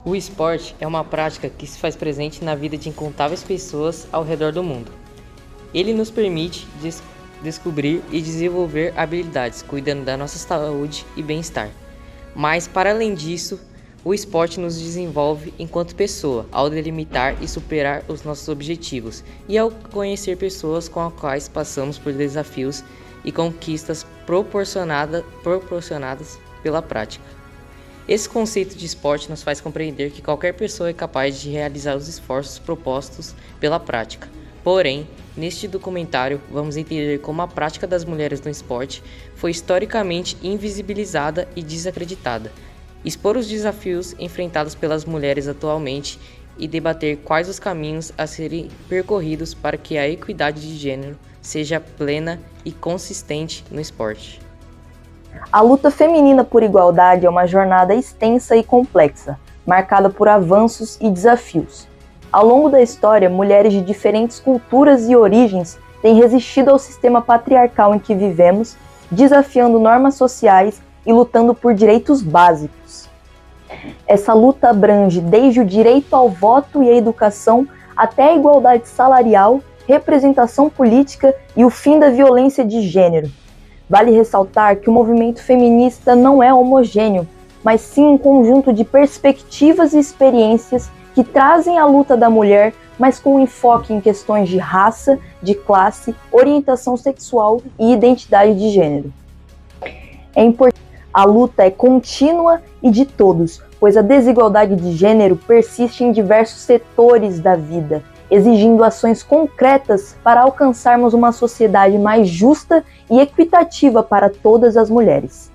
O esporte é uma prática que se faz presente na vida de incontáveis pessoas ao redor do mundo. Ele nos permite descobrir e desenvolver habilidades, cuidando da nossa saúde e bem-estar. Mas, para além disso, o esporte nos desenvolve enquanto pessoa, ao delimitar e superar os nossos objetivos e ao conhecer pessoas com as quais passamos por desafios e conquistas proporcionadas pela prática. Esse conceito de esporte nos faz compreender que qualquer pessoa é capaz de realizar os esforços propostos pela prática. Porém, neste documentário, vamos entender como a prática das mulheres no esporte foi historicamente invisibilizada e desacreditada, expor os desafios enfrentados pelas mulheres atualmente e debater quais os caminhos a serem percorridos para que a equidade de gênero seja plena e consistente no esporte. A luta feminina por igualdade é uma jornada extensa e complexa, marcada por avanços e desafios. Ao longo da história, mulheres de diferentes culturas e origens têm resistido ao sistema patriarcal em que vivemos, desafiando normas sociais e lutando por direitos básicos. Essa luta abrange desde o direito ao voto e à educação até a igualdade salarial, representação política e o fim da violência de gênero. Vale ressaltar que o movimento feminista não é homogêneo, mas sim um conjunto de perspectivas e experiências que trazem a luta da mulher, mas com enfoque em questões de raça, de classe, orientação sexual e identidade de gênero. É importante. A luta é contínua e de todos, pois a desigualdade de gênero persiste em diversos setores da vida, exigindo ações concretas para alcançarmos uma sociedade mais justa e equitativa para todas as mulheres.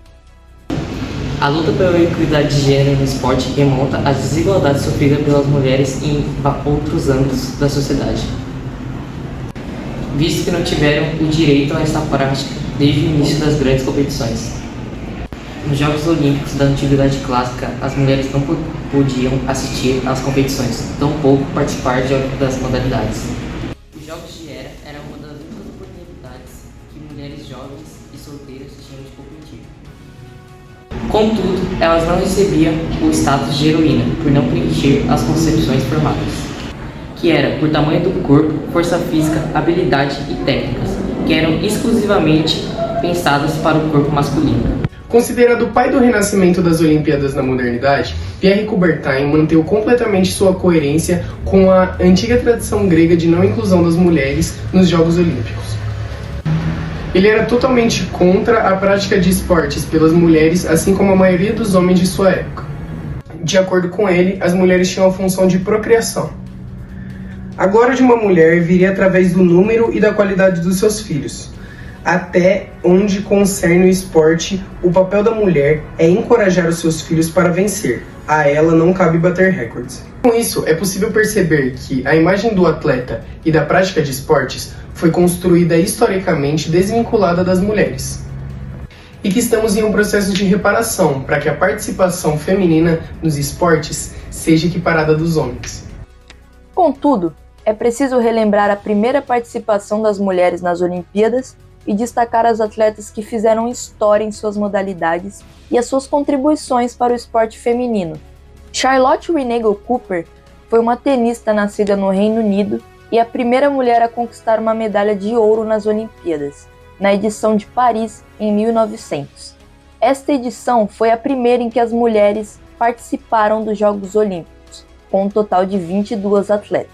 A luta pela equidade de gênero no esporte remonta às desigualdades sofridas pelas mulheres em outros âmbitos da sociedade, visto que não tiveram o direito a esta prática desde o início das grandes competições. Nos Jogos Olímpicos da Antiguidade Clássica, as mulheres não podiam assistir às competições, tampouco participar das modalidades. Os Jogos de Hera eram uma das únicas oportunidades que mulheres jovens e solteiras tinham de competir. Contudo, elas não recebiam o status de heroína por não preencher as concepções formadas, que era por tamanho do corpo, força física, habilidade e técnicas, que eram exclusivamente pensadas para o corpo masculino. Considerado o pai do renascimento das Olimpíadas na modernidade, Pierre Coubertin manteve completamente sua coerência com a antiga tradição grega de não inclusão das mulheres nos Jogos Olímpicos. Ele era totalmente contra a prática de esportes pelas mulheres, assim como a maioria dos homens de sua época. De acordo com ele, as mulheres tinham a função de procriação. A glória de uma mulher viria através do número e da qualidade dos seus filhos. Até onde concerne o esporte, o papel da mulher é encorajar os seus filhos para vencer. A ela não cabe bater recordes. Com isso, é possível perceber que a imagem do atleta e da prática de esportes foi construída historicamente desvinculada das mulheres. E que estamos em um processo de reparação para que a participação feminina nos esportes seja equiparada dos homens. Contudo, é preciso relembrar a primeira participação das mulheres nas Olimpíadas e destacar as atletas que fizeram história em suas modalidades e as suas contribuições para o esporte feminino. Charlotte Renegal Cooper foi uma tenista nascida no Reino Unido e a primeira mulher a conquistar uma medalha de ouro nas Olimpíadas, na edição de Paris em 1900. Esta edição foi a primeira em que as mulheres participaram dos Jogos Olímpicos, com um total de 22 atletas.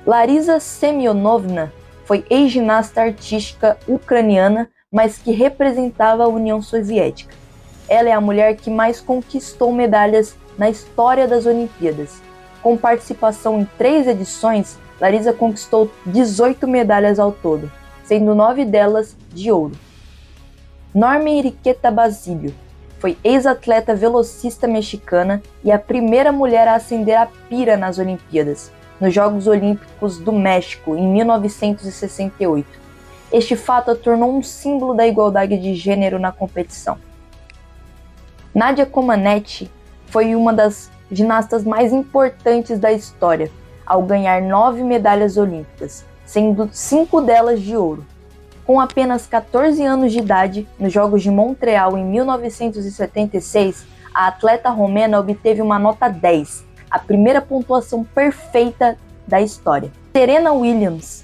Larisa Semyonovna foi ex-ginasta artística ucraniana, mas que representava a União Soviética. Ela é a mulher que mais conquistou medalhas na história das Olimpíadas. Com participação em 3 edições, Larisa conquistou 18 medalhas ao todo, sendo 9 delas de ouro. Norma Enriqueta Basílio foi ex-atleta velocista mexicana e a primeira mulher a ascender a pira nas Olimpíadas, nos Jogos Olímpicos do México, em 1968. Este fato a tornou um símbolo da igualdade de gênero na competição. Nadia Comaneci foi uma das ginastas mais importantes da história, ao ganhar 9 medalhas olímpicas, sendo 5 delas de ouro. Com apenas 14 anos de idade, nos Jogos de Montreal em 1976, a atleta romena obteve uma nota 10, a primeira pontuação perfeita da história. Serena Williams.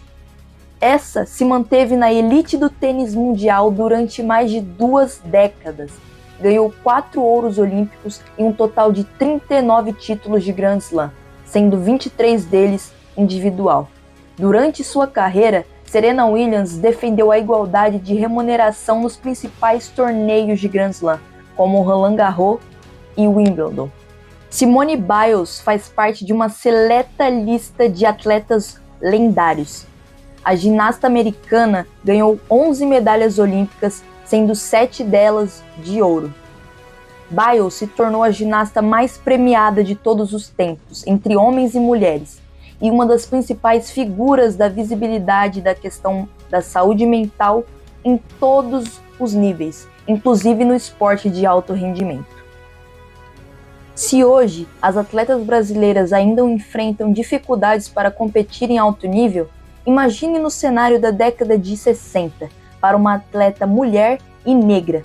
Essa se manteve na elite do tênis mundial durante mais de 2 décadas. Ganhou 4 ouros olímpicos e um total de 39 títulos de Grand Slam, sendo 23 deles individual. Durante sua carreira, Serena Williams defendeu a igualdade de remuneração nos principais torneios de Grand Slam, como Roland Garros e Wimbledon. Simone Biles faz parte de uma seleta lista de atletas lendários. A ginasta americana ganhou 11 medalhas olímpicas, sendo 7 delas de ouro. Biles se tornou a ginasta mais premiada de todos os tempos, entre homens e mulheres, e uma das principais figuras da visibilidade da questão da saúde mental em todos os níveis, inclusive no esporte de alto rendimento. Se hoje as atletas brasileiras ainda enfrentam dificuldades para competir em alto nível, imagine no cenário da década de 60, para uma atleta mulher e negra.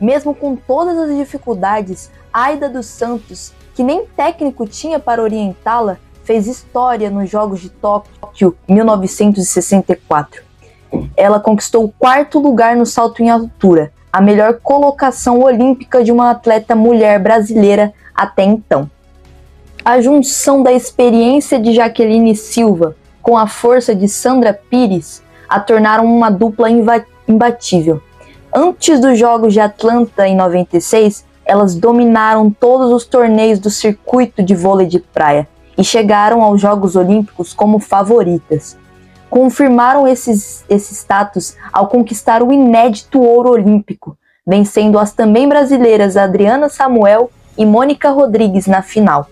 Mesmo com todas as dificuldades, Aida dos Santos, que nem técnico tinha para orientá-la, fez história nos Jogos de Tóquio 1964. Ela conquistou o 4º lugar no salto em altura, a melhor colocação olímpica de uma atleta mulher brasileira até então. A junção da experiência de Jaqueline Silva com a força de Sandra Pires a tornaram uma dupla imbatível. Antes dos Jogos de Atlanta em 96, elas dominaram todos os torneios do circuito de vôlei de praia e chegaram aos Jogos Olímpicos como favoritas. Confirmaram esse status ao conquistar o inédito ouro olímpico, vencendo as também brasileiras Adriana Samuel e Mônica Rodrigues na final.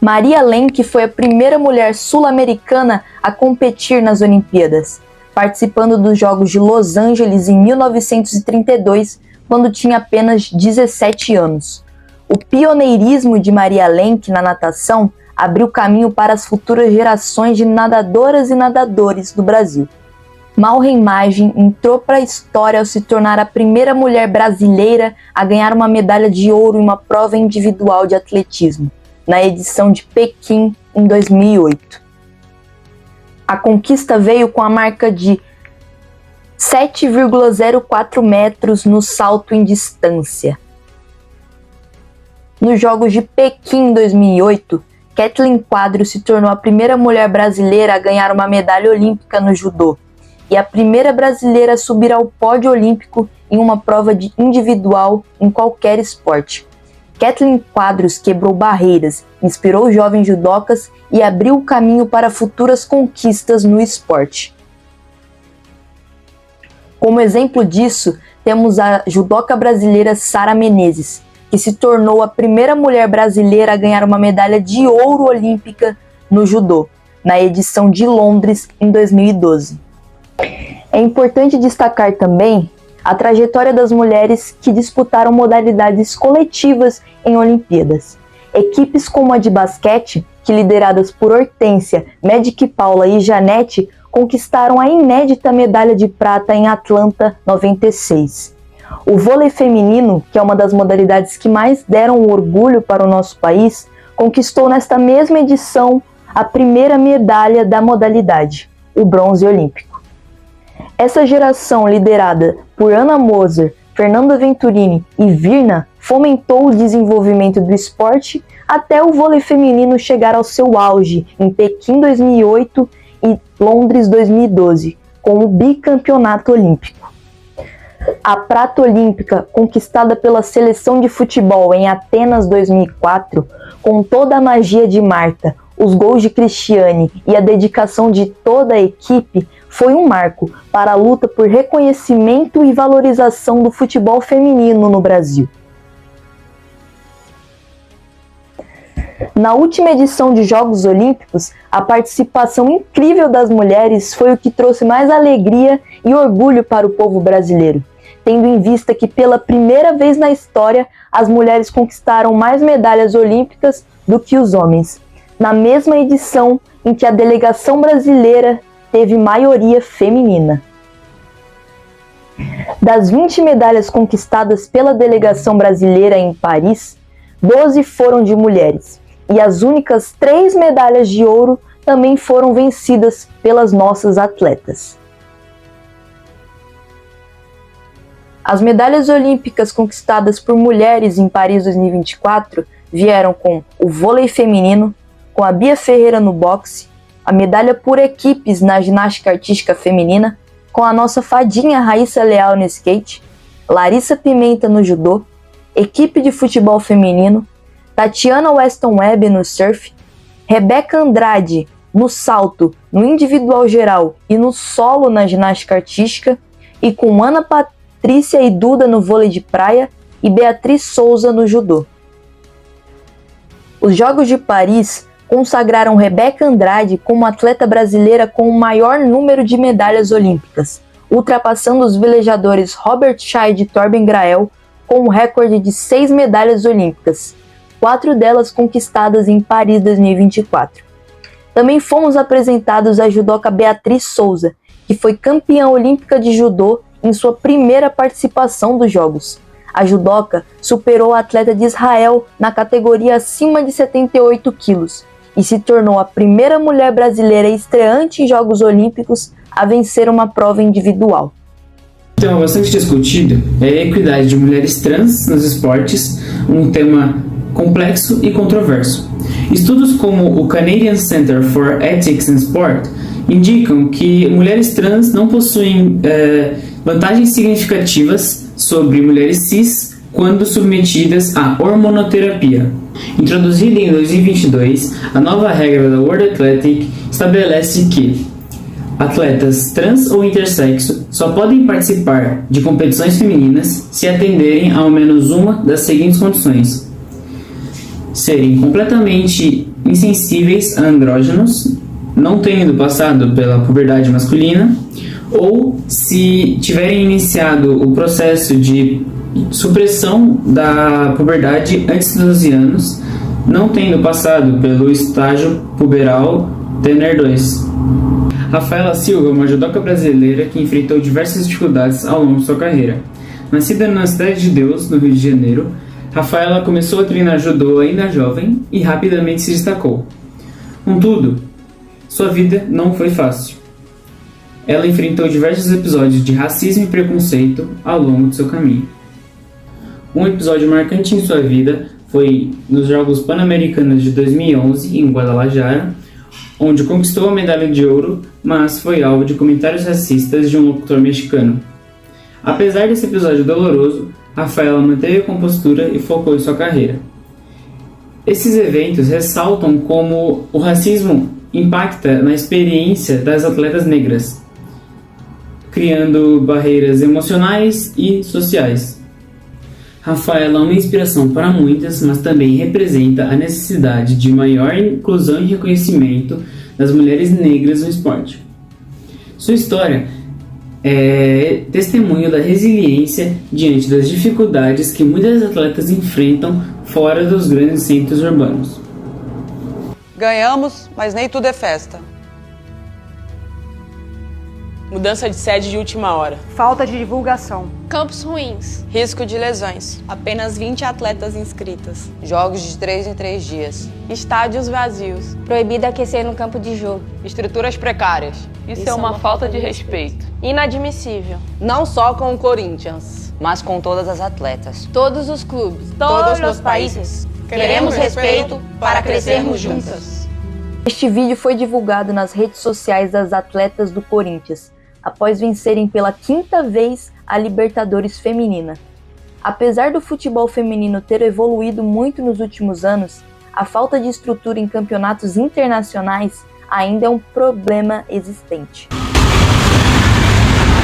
Maria Lenk foi a primeira mulher sul-americana a competir nas Olimpíadas, participando dos Jogos de Los Angeles em 1932, quando tinha apenas 17 anos. O pioneirismo de Maria Lenk na natação abriu caminho para as futuras gerações de nadadoras e nadadores do Brasil. Malren Magem entrou para a história ao se tornar a primeira mulher brasileira a ganhar uma medalha de ouro em uma prova individual de atletismo, na edição de Pequim em 2008. A conquista veio com a marca de 7,04 metros no salto em distância. Nos Jogos de Pequim em 2008, Kathleen Quadros se tornou a primeira mulher brasileira a ganhar uma medalha olímpica no judô e a primeira brasileira a subir ao pódio olímpico em uma prova individual em qualquer esporte. Kathleen Quadros quebrou barreiras, inspirou jovens judocas e abriu o caminho para futuras conquistas no esporte. Como exemplo disso, temos a judoca brasileira Sara Menezes, que se tornou a primeira mulher brasileira a ganhar uma medalha de ouro olímpica no judô, na edição de Londres em 2012. É importante destacar também a trajetória das mulheres que disputaram modalidades coletivas em Olimpíadas. Equipes como a de basquete, que lideradas por Hortência, Magic Paula e Janete, conquistaram a inédita medalha de prata em Atlanta 96. O vôlei feminino, que é uma das modalidades que mais deram orgulho para o nosso país, conquistou nesta mesma edição a primeira medalha da modalidade, o bronze olímpico. Essa geração, liderada por Ana Moser, Fernanda Venturini e Virna, fomentou o desenvolvimento do esporte até o vôlei feminino chegar ao seu auge em Pequim 2008 e Londres 2012, com o bicampeonato olímpico. A prata olímpica, conquistada pela seleção de futebol em Atenas 2004, com toda a magia de Marta, os gols de Cristiane e a dedicação de toda a equipe, foi um marco para a luta por reconhecimento e valorização do futebol feminino no Brasil. Na última edição de Jogos Olímpicos, a participação incrível das mulheres foi o que trouxe mais alegria e orgulho para o povo brasileiro, tendo em vista que pela primeira vez na história as mulheres conquistaram mais medalhas olímpicas do que os homens, na mesma edição em que a delegação brasileira teve maioria feminina. Das 20 medalhas conquistadas pela delegação brasileira em Paris, 12 foram de mulheres, E as únicas 3 medalhas de ouro também foram vencidas pelas nossas atletas. As medalhas olímpicas conquistadas por mulheres em Paris 2024 vieram com o vôlei feminino, com a Bia Ferreira no boxe, a medalha por equipes na ginástica artística feminina, com a nossa fadinha Raíssa Leal no skate, Larissa Pimenta no judô, equipe de futebol feminino, Tatiana Weston Webb no surf, Rebeca Andrade no salto, no individual geral e no solo na ginástica artística, e com Ana Patrícia e Duda no vôlei de praia e Beatriz Souza no judô. Os Jogos de Paris consagraram Rebeca Andrade como atleta brasileira com o maior número de medalhas olímpicas, ultrapassando os velejadores Robert Scheid e Torben Grael com um recorde de 6 medalhas olímpicas, 4 delas conquistadas em Paris 2024. Também fomos apresentados a judoca Beatriz Souza, que foi campeã olímpica de judô em sua primeira participação dos Jogos. A judoca superou a atleta de Israel na categoria acima de 78 quilos e se tornou a primeira mulher brasileira estreante em Jogos Olímpicos a vencer uma prova individual. Um tema bastante discutido é a equidade de mulheres trans nos esportes, um tema complexo e controverso. Estudos como o Canadian Center for Ethics in Sport indicam que mulheres trans não possuem vantagens significativas sobre mulheres cis quando submetidas à hormonoterapia. Introduzida em 2022, a nova regra da World Athletic estabelece que atletas trans ou intersexo só podem participar de competições femininas se atenderem ao menos uma das seguintes condições: serem completamente insensíveis a andrógenos, não tendo passado pela puberdade masculina, ou se tiverem iniciado o processo de supressão da puberdade antes dos 12 anos, não tendo passado pelo estágio puberal Tener 2. Rafaela Silva é uma judoca brasileira que enfrentou diversas dificuldades ao longo de sua carreira. Nascida na Cidade de Deus, no Rio de Janeiro, Rafaela começou a treinar judô ainda jovem e rapidamente se destacou. Contudo, sua vida não foi fácil. Ela enfrentou diversos episódios de racismo e preconceito ao longo de seu caminho. Um episódio marcante em sua vida foi nos Jogos Pan-Americanos de 2011, em Guadalajara, onde conquistou a medalha de ouro, mas foi alvo de comentários racistas de um locutor mexicano. Apesar desse episódio doloroso, Rafaela manteve a compostura e focou em sua carreira. Esses eventos ressaltam como o racismo impacta na experiência das atletas negras, criando barreiras emocionais e sociais. Rafaela é uma inspiração para muitas, mas também representa a necessidade de maior inclusão e reconhecimento das mulheres negras no esporte. Sua história é testemunho da resiliência diante das dificuldades que muitas atletas enfrentam fora dos grandes centros urbanos. Ganhamos, mas nem tudo é festa. Mudança de sede de última hora. Falta de divulgação. Campos ruins. Risco de lesões. Apenas 20 atletas inscritas. Jogos de 3 em 3 dias. Estádios vazios. Proibido aquecer no campo de jogo. Estruturas precárias. Isso é uma falta de respeito. Inadmissível. Não só com o Corinthians, mas com todas as atletas. Todos os clubes. Todos os países. Queremos respeito para crescermos juntas. Este vídeo foi divulgado nas redes sociais das atletas do Corinthians, após vencerem pela 5ª vez a Libertadores Feminina. Apesar do futebol feminino ter evoluído muito nos últimos anos, a falta de estrutura em campeonatos internacionais ainda é um problema existente.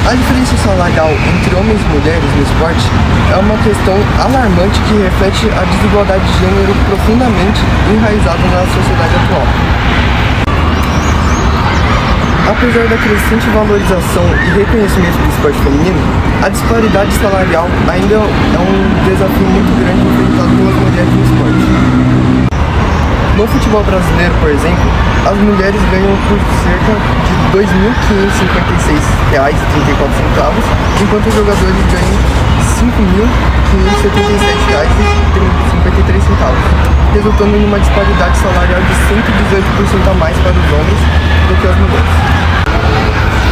A diferença salarial entre homens e mulheres no esporte é uma questão alarmante que reflete a desigualdade de gênero profundamente enraizada na sociedade atual. Apesar da crescente valorização e reconhecimento do esporte feminino, a disparidade salarial ainda é um desafio muito grande enfrentado pelas mulheres no esporte. No futebol brasileiro, por exemplo, as mulheres ganham por cerca de R$ 2.556,34, enquanto os jogadores ganham R$ 5.577,53, resultando em uma disparidade salarial de 118% a mais para os homens do que as mulheres.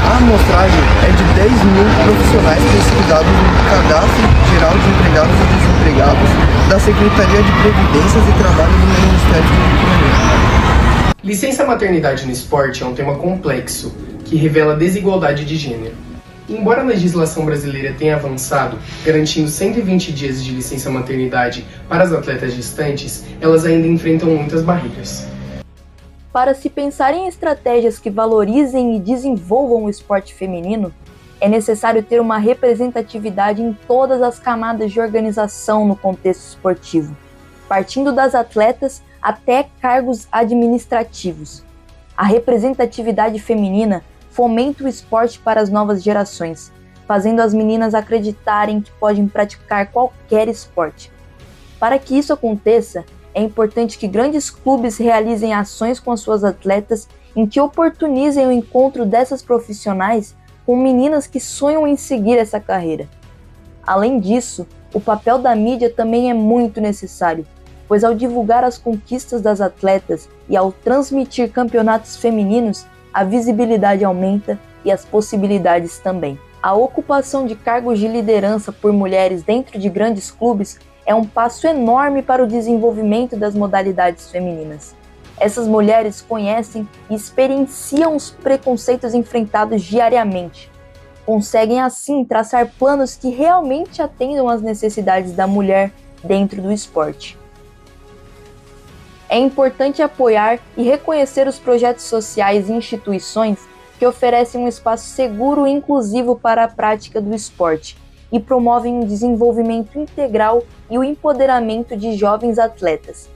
A amostragem é de 10 mil profissionais pesquisados no Cadastro Geral de Empregados e Desempregados da Secretaria de Previdências e Trabalho do Ministério da Economia. Licença maternidade no esporte é um tema complexo que revela desigualdade de gênero. Embora a legislação brasileira tenha avançado, garantindo 120 dias de licença maternidade para as atletas gestantes, elas ainda enfrentam muitas barreiras. Para se pensar em estratégias que valorizem e desenvolvam o esporte feminino, é necessário ter uma representatividade em todas as camadas de organização no contexto esportivo, partindo das atletas até cargos administrativos. A representatividade feminina fomenta o esporte para as novas gerações, fazendo as meninas acreditarem que podem praticar qualquer esporte. Para que isso aconteça, é importante que grandes clubes realizem ações com as suas atletas em que oportunizem o encontro dessas profissionais com meninas que sonham em seguir essa carreira. Além disso, o papel da mídia também é muito necessário, pois ao divulgar as conquistas das atletas e ao transmitir campeonatos femininos, a visibilidade aumenta e as possibilidades também. A ocupação de cargos de liderança por mulheres dentro de grandes clubes é um passo enorme para o desenvolvimento das modalidades femininas. Essas mulheres conhecem e experienciam os preconceitos enfrentados diariamente. Conseguem, assim, traçar planos que realmente atendam às necessidades da mulher dentro do esporte. É importante apoiar e reconhecer os projetos sociais e instituições que oferecem um espaço seguro e inclusivo para a prática do esporte e promovem um desenvolvimento integral e o empoderamento de jovens atletas,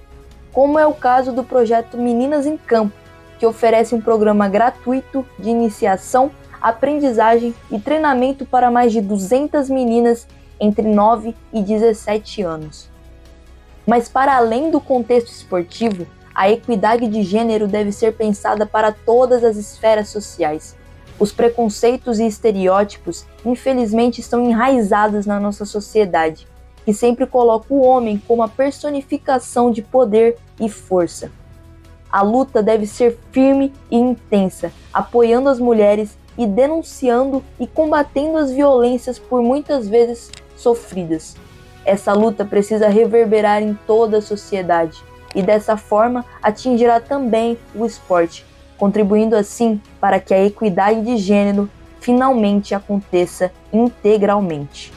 como é o caso do projeto Meninas em Campo, que oferece um programa gratuito de iniciação, aprendizagem e treinamento para mais de 200 meninas entre 9 e 17 anos. Mas para além do contexto esportivo, a equidade de gênero deve ser pensada para todas as esferas sociais. Os preconceitos e estereótipos, infelizmente, estão enraizados na nossa sociedade, que sempre coloca o homem como a personificação de poder e força. A luta deve ser firme e intensa, apoiando as mulheres e denunciando e combatendo as violências por muitas vezes sofridas. Essa luta precisa reverberar em toda a sociedade e dessa forma atingirá também o esporte, contribuindo assim para que a equidade de gênero finalmente aconteça integralmente.